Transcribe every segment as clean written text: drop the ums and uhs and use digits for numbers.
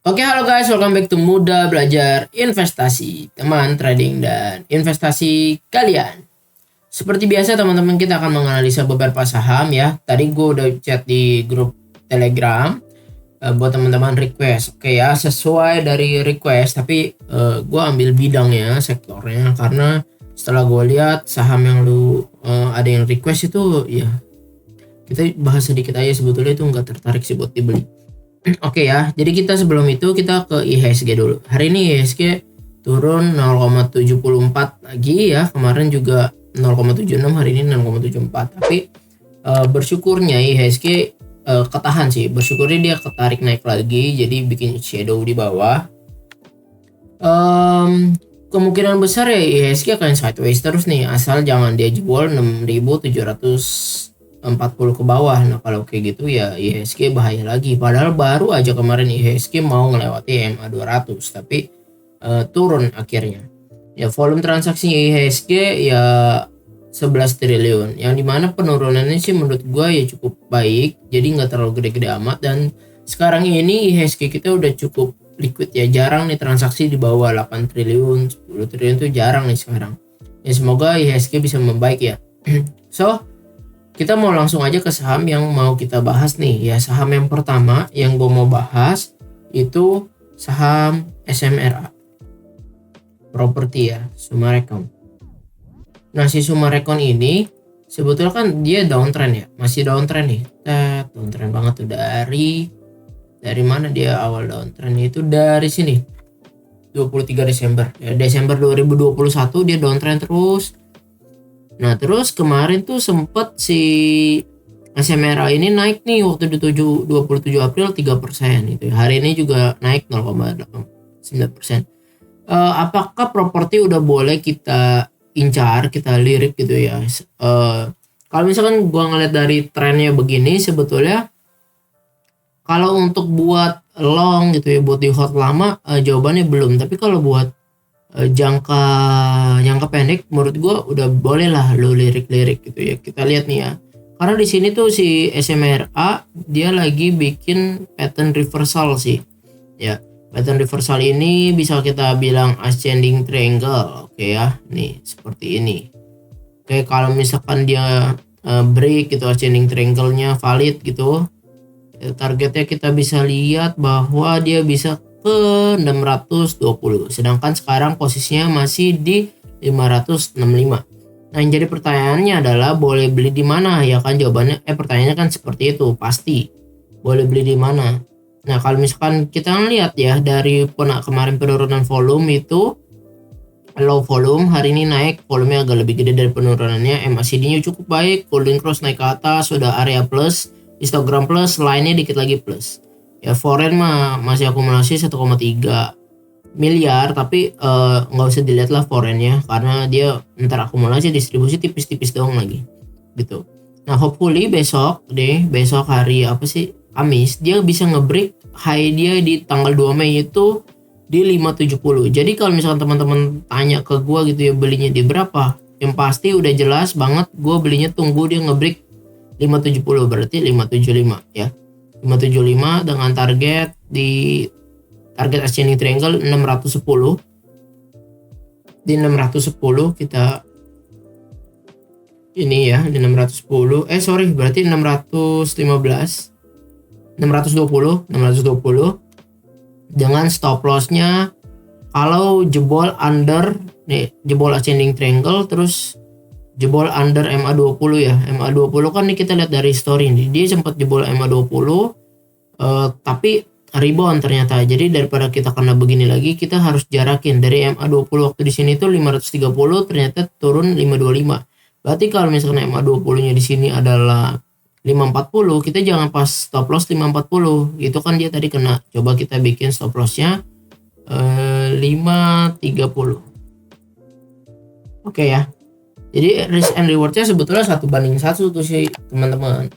Oke, halo guys, welcome back to Muda Belajar Investasi, teman trading dan investasi kalian. Seperti biasa teman-teman, kita akan menganalisa beberapa saham ya. Tadi gue udah chat di grup Telegram buat teman-teman request. Oke ya, sesuai dari request, tapi gue ambil bidangnya, sektornya, karena setelah gue lihat saham yang ada yang request itu ya kita bahas sedikit aja, sebetulnya itu nggak tertarik sih buat dibeli. Oke ya, jadi kita sebelum itu kita ke IHSG dulu. Hari ini IHSG turun 0,74 lagi ya. Kemarin juga 0,76, hari ini 0,74. Tapi bersyukurnya IHSG ketahan sih. Bersyukurnya dia ketarik naik lagi, jadi bikin shadow di bawah. Kemungkinan besar ya IHSG akan sideways terus nih, asal jangan dia jebol 6.740 ke bawah. Nah kalau kayak gitu ya IHSG bahaya lagi, padahal baru aja kemarin IHSG mau ngelewati MA 200 tapi turun akhirnya. Ya volume transaksi IHSG ya 11 triliun, yang dimana penurunannya sih menurut gua ya cukup baik, jadi nggak terlalu gede-gede amat. Dan sekarang ini IHSG kita udah cukup liquid ya, jarang nih transaksi di bawah 8 triliun 10 triliun tuh jarang nih sekarang ya. Semoga IHSG bisa membaik ya. So kita mau langsung aja ke saham yang mau kita bahas nih ya. Saham yang pertama yang gue mau bahas itu saham SMRA properti ya, Summarecon. Nah si Summarecon ini sebetulnya kan dia downtrend ya, masih downtrend nih. Downtrend banget tuh dari mana dia awal downtrend itu, dari sini 23 Desember ya, Desember 2021 dia downtrend terus. Nah terus kemarin tuh sempet si SMRA ini naik nih waktu di 27 April 3% itu. Hari ini juga naik 0,9%. Apakah properti udah boleh kita incar, kita lirik gitu ya? Kalau misalkan gua ngeliat dari trennya begini, sebetulnya kalau untuk buat long gitu ya, buat di hold lama, jawabannya belum. Tapi kalau buat jangka pendek menurut gue udah boleh lah lo lirik-lirik gitu ya. Kita lihat nih ya, karena di sini tuh si SMRA dia lagi bikin pattern reversal sih ya. Pattern reversal ini bisa kita bilang ascending triangle. Oke ya, nih seperti ini. Oke, kalau misalkan dia break gitu, ascending triangle-nya valid gitu, targetnya kita bisa lihat bahwa dia bisa ke 620, sedangkan sekarang posisinya masih di 565. Nah yang jadi pertanyaannya adalah boleh beli di mana ya kan? Jawabannya pertanyaannya kan seperti itu, pasti boleh beli di mana. Nah kalau misalkan kita lihat ya dari kemarin penurunan volume itu low volume, hari ini naik, volumenya agak lebih gede dari penurunannya. MACD-nya cukup baik, golden cross naik ke atas, sudah area plus, histogram plus, lainnya dikit lagi plus. Ya foreign mah masih akumulasi 1,3 miliar, tapi nggak usah dilihat lah foreignnya, karena dia ntar akumulasi distribusi tipis-tipis doang lagi gitu. Nah hopefully besok hari apa sih, Kamis, dia bisa ngebreak high dia di tanggal 2 Mei itu di 570. Jadi kalau misalkan teman-teman tanya ke gua gitu ya belinya di berapa, yang pasti udah jelas banget gua belinya tunggu dia ngebreak 570, berarti 575 ya. 575 dengan target ascending triangle 610. Di 610 kita ini ya, di 610 berarti 620 dengan stop lossnya kalau jebol under nih, jebol ascending triangle terus jebol under MA20 ya. MA20 kan nih kita lihat dari story nih, dia sempat jebol MA20 tapi rebound ternyata. Jadi daripada kita kena begini lagi, kita harus jarakin dari MA20 waktu di sini tuh 530, ternyata turun 525. Berarti kalau misalkan MA20-nya di sini adalah 540, kita jangan pas stop loss 540. Itu kan dia tadi kena. Coba kita bikin stop loss-nya 530. Oke ya. Jadi risk and rewardnya sebetulnya 1:1 tuh sih teman-teman.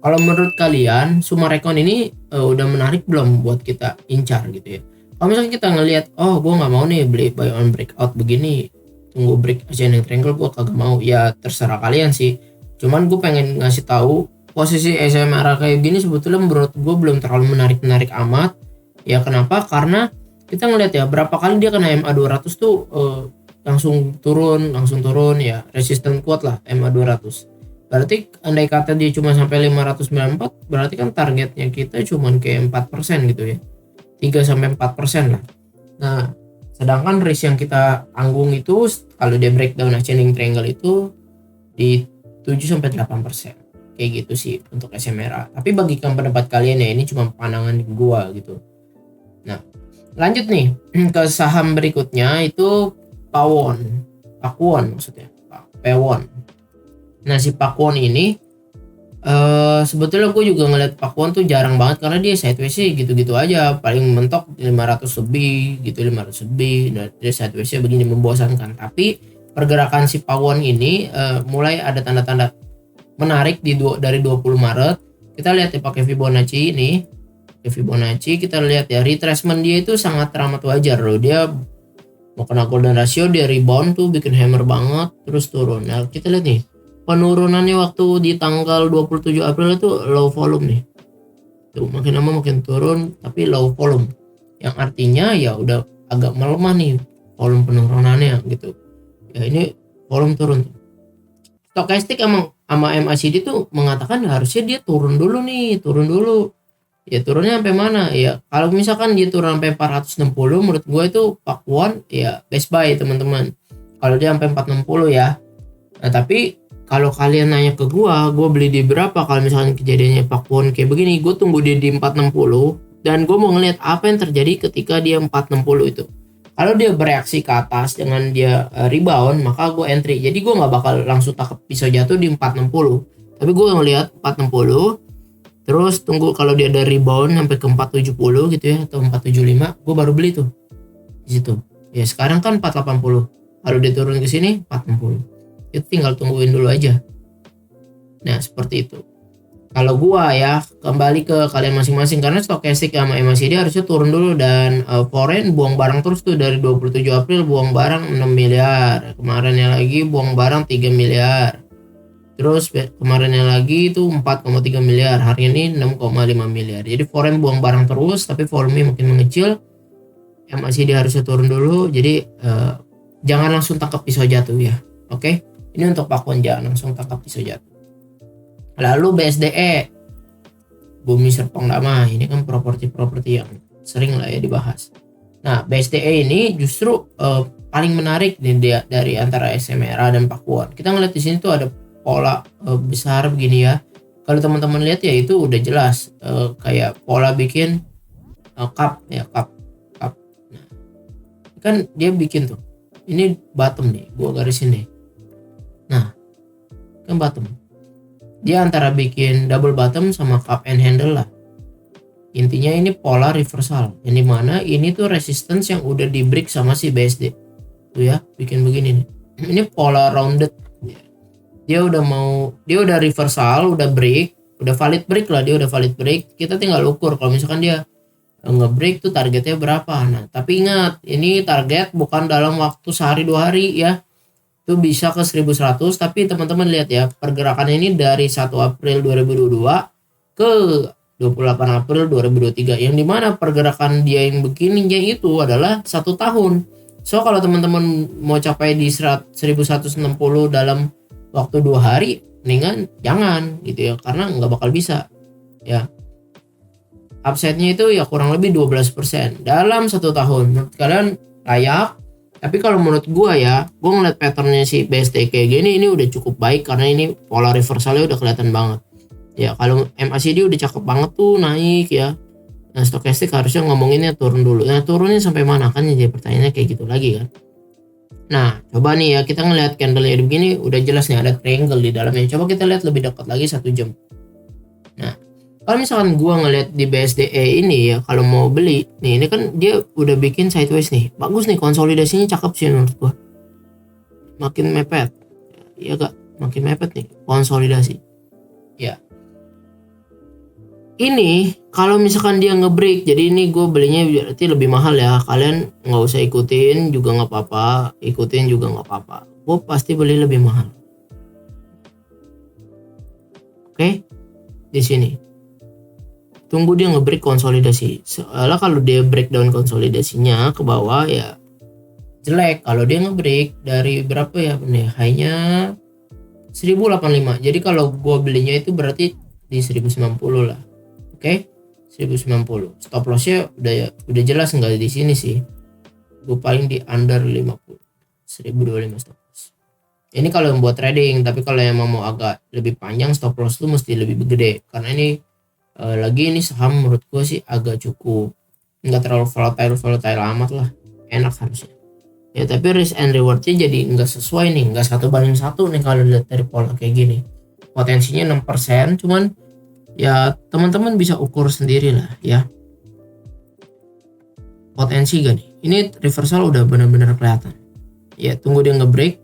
Kalau menurut kalian Summarecon ini udah menarik belum buat kita incar gitu ya? Kalau misalnya kita ngelihat, oh gue nggak mau nih beli buy on breakout begini, tunggu break ascending triangle, gue kagak mau. Ya terserah kalian sih. Cuman gue pengen ngasih tahu posisi SMRA kayak gini sebetulnya menurut gue belum terlalu menarik amat. Ya kenapa? Karena kita ngeliat ya berapa kali dia kena MA 200 tuh langsung turun ya, resisten kuat lah MA 200. Berarti andai kata dia cuma sampai 594, berarti kan targetnya kita cuma kayak 4% gitu ya. 3-4% lah. Nah, sedangkan risk yang kita tanggung itu kalau dia breakdown ascending triangle itu di 7-8%. Kayak gitu sih untuk SMRA. Tapi bagikan pendapat kalian ya, ini cuma pandangan gua gitu. Nah, lanjut nih ke saham berikutnya itu Pakuwon maksudnya. Pawon. Nah, si Pakuwon ini sebetulnya gue juga ngeliat Pakuwon tuh jarang banget karena dia sideways sih gitu-gitu aja, paling mentok 500 lebih gitu, 500 lebih. Nah, dia sidewaysnya begini membosankan. Tapi pergerakan si Pakuwon ini mulai ada tanda-tanda menarik dari 20 Maret. Kita lihat ya pakai Fibonacci ini. Fibonacci kita lihat ya retracement dia itu sangat teramat wajar loh. Dia mau kena golden ratio, dia rebound tuh bikin hammer banget terus turun. Nah, kita lihat nih penurunannya waktu di tanggal 27 April itu low volume nih. Tuh makin lama makin turun tapi low volume. Yang artinya ya udah agak melemah nih volume penurunannya gitu. Ya ini volume turun. Stokastik sama MACD tuh mengatakan harusnya dia turun dulu. Ya turunnya sampai mana? Ya kalau misalkan dia turun sampai 460, menurut gue itu Pakuwon ya best buy teman-teman. Kalau dia sampai 460 ya. Nah tapi kalau kalian nanya ke gue beli di berapa kalau misalkan kejadiannya Pakuwon kayak begini, gue tunggu dia di 460 dan gue mau ngeliat apa yang terjadi ketika dia 460 itu. Kalau dia bereaksi ke atas dengan dia rebound, maka gue entry. Jadi gue nggak bakal langsung tangkap pisau jatuh di 460, tapi gue ngeliat 460. Terus tunggu kalau dia ada rebound sampai ke 470 gitu ya atau 475, gue baru beli tuh di situ. Ya sekarang kan 480. Kalau dia turun ke sini 460. Itu tinggal tungguin dulu aja. Nah, seperti itu. Kalau gua ya kembali ke kalian masing-masing karena stokastik sama MACD harusnya turun dulu dan foreign buang barang terus tuh dari 27 April buang barang 6 miliar. Kemarinnya lagi buang barang 3 miliar. Terus kemarinnya lagi itu 4,3 miliar, hari ini 6,5 miliar. Jadi foreign buang barang terus tapi volume makin mengecil. MACD harusnya turun dulu. Jadi jangan langsung tangkap pisau jatuh ya. Oke. Ini untuk Pakuwon, jangan langsung tangkap pisau jatuh. Lalu BSDE, Bumi Serpong Damai. Ini kan properti yang sering lah ya dibahas. Nah, BSDE ini justru paling menarik nih dari antara SMRA dan Pakuwon. Kita ngeliat di sini tuh ada pola besar begini ya. Kalau teman-teman lihat ya itu udah jelas kayak pola bikin cup. Nah, kan dia bikin tuh. Ini bottom nih, gua garisin nih. Nah, kan bottom. Dia antara bikin double bottom sama cup and handle lah. Intinya ini pola reversal. Yang dimana ini tuh resistance yang udah di break sama si BSD. Tuh ya, bikin begini nih. Ini pola rounded. Dia udah reversal, udah break, udah valid break. Kita tinggal ukur kalau misalkan dia nge-break tuh targetnya berapa. Nah, tapi ingat, ini target bukan dalam waktu sehari 2 hari ya. Itu bisa ke 1100, tapi teman-teman lihat ya, pergerakan ini dari 1 April 2022 ke 28 April 2023 yang dimana pergerakan dia yang begininya itu adalah 1 tahun. So kalau teman-teman mau capai di 1160 dalam waktu 2 hari, mendingan jangan gitu ya, karena nggak bakal bisa ya. Upside-nya itu ya kurang lebih 12% dalam 1 tahun. Menurut kalian layak? Tapi kalau menurut gua ya, gua ngeliat patternnya si BSD kayak gini, ini udah cukup baik karena ini pola reversalnya udah kelihatan banget. Ya kalau MACD udah cakep banget tuh naik ya. Nah stokastik harusnya ngomonginnya turun dulu. Nah turunnya sampai mana kan jadi pertanyaannya kayak gitu lagi kan. Nah coba nih ya kita ngeliat candle-nya begini udah jelas nih ada triangle di dalamnya. Coba kita lihat lebih dekat lagi 1 jam. Nah kalau misalkan gua ngeliat di BSDE ini ya, kalau mau beli nih, ini kan dia udah bikin sideways nih, bagus nih, konsolidasinya cakep sih menurut gua, makin mepet ya gak, makin mepet nih konsolidasi ya. Ini kalau misalkan dia ngebreak, jadi ini gue belinya berarti lebih mahal ya, kalian nggak usah ikutin juga nggak apa-apa, ikutin juga nggak apa-apa, gue pasti beli lebih mahal. Oke, di sini tunggu dia nge-break konsolidasi. Soalnya kalau dia breakdown konsolidasinya ke bawah ya jelek. Kalau dia nge-break dari berapa ya bener, high-nya 1085. Jadi kalau gua belinya itu berarti di 1090 lah. Oke? 1090. Stop loss-nya udah jelas nggak di sini sih. Gue paling di under 50. 1025 stop loss. Ini kalau yang buat trading, tapi kalau yang mau agak lebih panjang stop loss tuh mesti lebih gede karena ini lagi ini saham menurut gue sih agak cukup nggak terlalu volatile amat lah, enak harusnya ya, tapi risk and rewardnya jadi nggak sesuai nih, nggak 1:1 nih kalau lihat dari pola kayak gini. Potensinya 6%, cuman ya teman-teman bisa ukur sendiri lah ya, potensi gak nih. Ini reversal udah benar-benar kelihatan ya, tunggu dia nge-break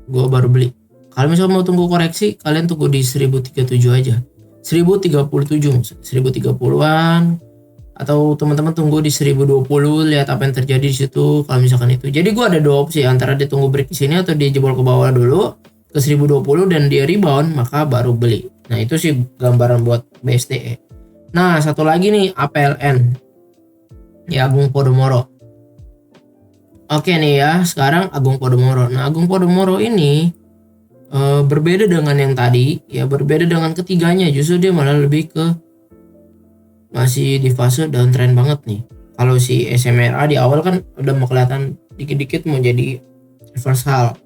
gue baru beli. Kalau misalnya mau tunggu koreksi, kalian tunggu di 1037 aja, 1037 1030-an, atau teman-teman tunggu di 1020, lihat apa yang terjadi di situ kalau misalkan itu. Jadi gue ada dua opsi, antara dia tunggu break di sini atau dia jebol ke bawah dulu ke 1020 dan dia rebound, maka baru beli. Nah itu sih gambaran buat BSTE. Nah satu lagi nih APLN ya, Agung Podomoro. Oke nih ya, sekarang Agung Podomoro. Nah Agung Podomoro ini berbeda dengan yang tadi ya, berbeda dengan ketiganya, justru dia malah lebih ke masih di fase downtrend banget nih. Kalau si SMRA di awal kan udah mau kelihatan dikit-dikit mau jadi reversal,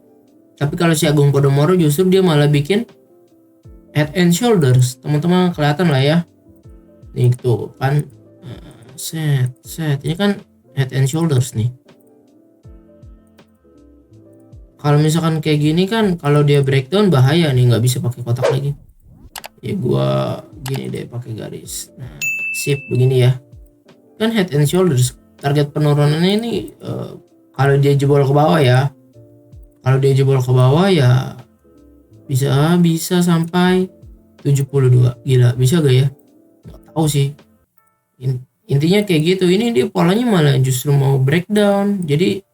tapi kalau si Agung Podomoro justru dia malah bikin head and shoulders, teman-teman kelihatan lah ya nih tuh kan, set ini kan head and shoulders nih. Kalau misalkan kayak gini kan, kalau dia breakdown bahaya nih, nggak bisa pakai kotak lagi. Ya gua gini deh pakai garis. Nah, sip begini ya. Kan head and shoulders, target penurunannya ini kalau dia jebol ke bawah ya. Kalau dia jebol ke bawah ya bisa sampai 72. Gila, bisa gak ya? Nggak tahu sih. Intinya kayak gitu. Ini dia polanya malah justru mau breakdown. Jadi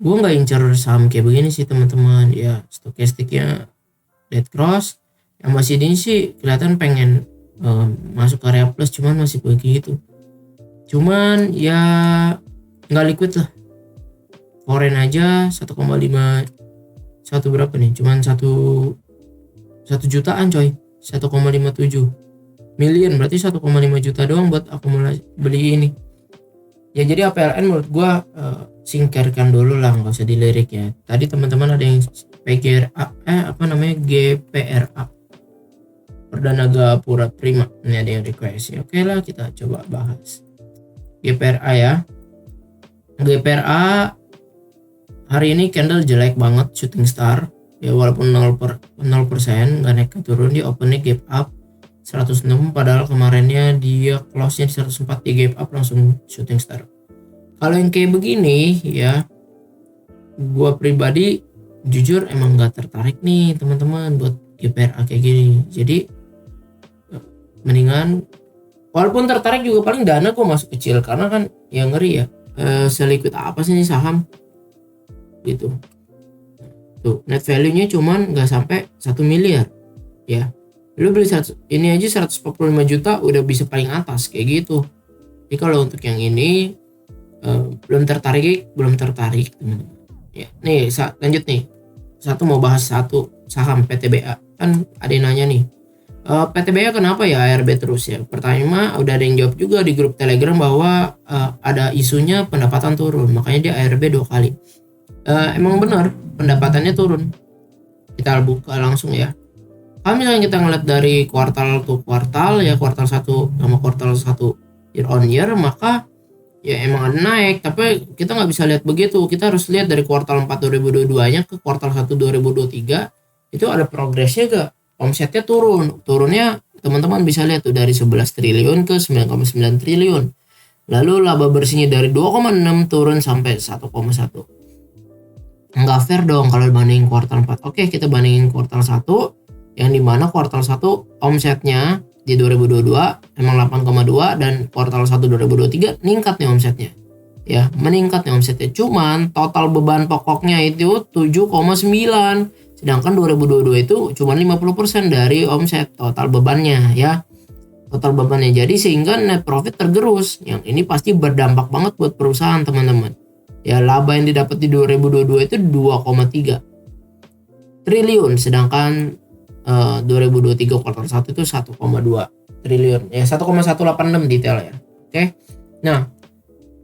gue nggak incar saham kayak begini sih teman-teman ya. Stokastiknya dead cross, yang masih ini sih kelihatan pengen masuk area plus, cuman masih begitu, cuman ya nggak liquid lah. Foreign aja 1,5 satu berapa nih, cuman 1 jutaan coy, 1,57 million, berarti 1,5 juta doang buat akumulasi beli ini ya. Jadi APLN menurut gua singkirkan dulu lah, nggak usah dilirik ya. Tadi teman-teman ada yang GPRA, Perdana Gapura Prima, ini ada yang request ya. Oke lah, kita coba bahas GPRA ya. GPRA hari ini candle jelek banget, shooting star ya, walaupun 0% nggak naik turun, di opennya gap up 106, padahal kemarinnya dia close nya di 104, di gap up langsung shooting star. Kalau yang kayak begini ya, gua pribadi jujur emang nggak tertarik nih teman-teman buat GPRA kayak gini. Jadi mendingan, walaupun tertarik juga paling dana gua masuk kecil, karena kan yang ngeri ya, seliquid apa sih ini saham gitu. Tuh net value nya cuman nggak sampai 1 miliar ya. Lu beli ini aja 145 juta udah bisa paling atas kayak gitu. Jadi kalau untuk yang ini belum tertarik teman-teman ya. Nih lanjut nih, mau bahas satu saham PTBA. Kan ada yang nanya nih, PTBA kenapa ya ARB terus ya. Pertama udah ada yang jawab juga di grup Telegram bahwa ada isunya pendapatan turun, makanya dia ARB 2 kali. Emang benar pendapatannya turun, kita buka langsung ya. Kalau misalnya kita ngeliat dari kuartal to kuartal ya, kuartal 1 sama kuartal 1 year on year, maka ya emang ada naik, tapi kita nggak bisa lihat begitu. Kita harus lihat dari kuartal 4 2022 nya ke kuartal 1 2023, itu ada progresnya gak? Omsetnya turunnya teman-teman bisa lihat tuh, dari 11 triliun ke 9,9 triliun. Lalu laba bersihnya dari 2,6 turun sampai 1,1. Nggak fair dong kalau dibandingin kuartal 4. Oke, kita bandingin kuartal 1, yang dimana kuartal 1 omsetnya di 2022 emang 8,2, dan kuartal 1 2023 meningkat nih omsetnya ya, meningkat nih omsetnya, cuman total beban pokoknya itu 7,9, sedangkan 2022 itu cuma 50% dari omset total bebannya ya. total bebannya. Jadi sehingga net profit tergerus. Yang ini pasti berdampak banget buat perusahaan, teman-teman. Ya, laba yang didapat di 2022 itu 2,3 triliun, sedangkan 2023 kuartal 1 itu 1,2 triliun. Ya, 1,186 detail ya. Oke. Nah,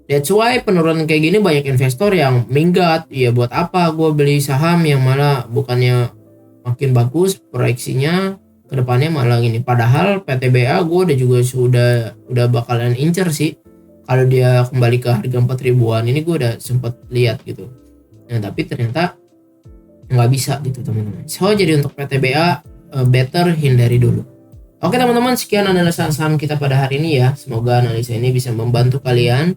that's why penurunan kayak gini banyak investor yang minggat. Ya buat apa gue beli saham yang malah bukannya makin bagus proyeksinya, kedepannya malah gini. Padahal PTBA gue udah bakalan incer sih kalau dia kembali ke harga 4 ribuan. Ini gue udah sempet lihat gitu. Nah tapi ternyata nggak bisa gitu teman-teman. So jadi untuk PTBA better hindari dulu. Oke teman-teman, sekian analisa saham kita pada hari ini ya. Semoga analisa ini bisa membantu kalian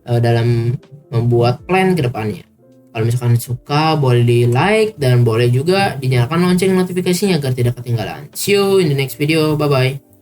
dalam membuat plan ke depannya. Kalau misalkan suka boleh di like dan boleh juga dinyalakan lonceng notifikasinya agar tidak ketinggalan. See you in the next video. Bye bye.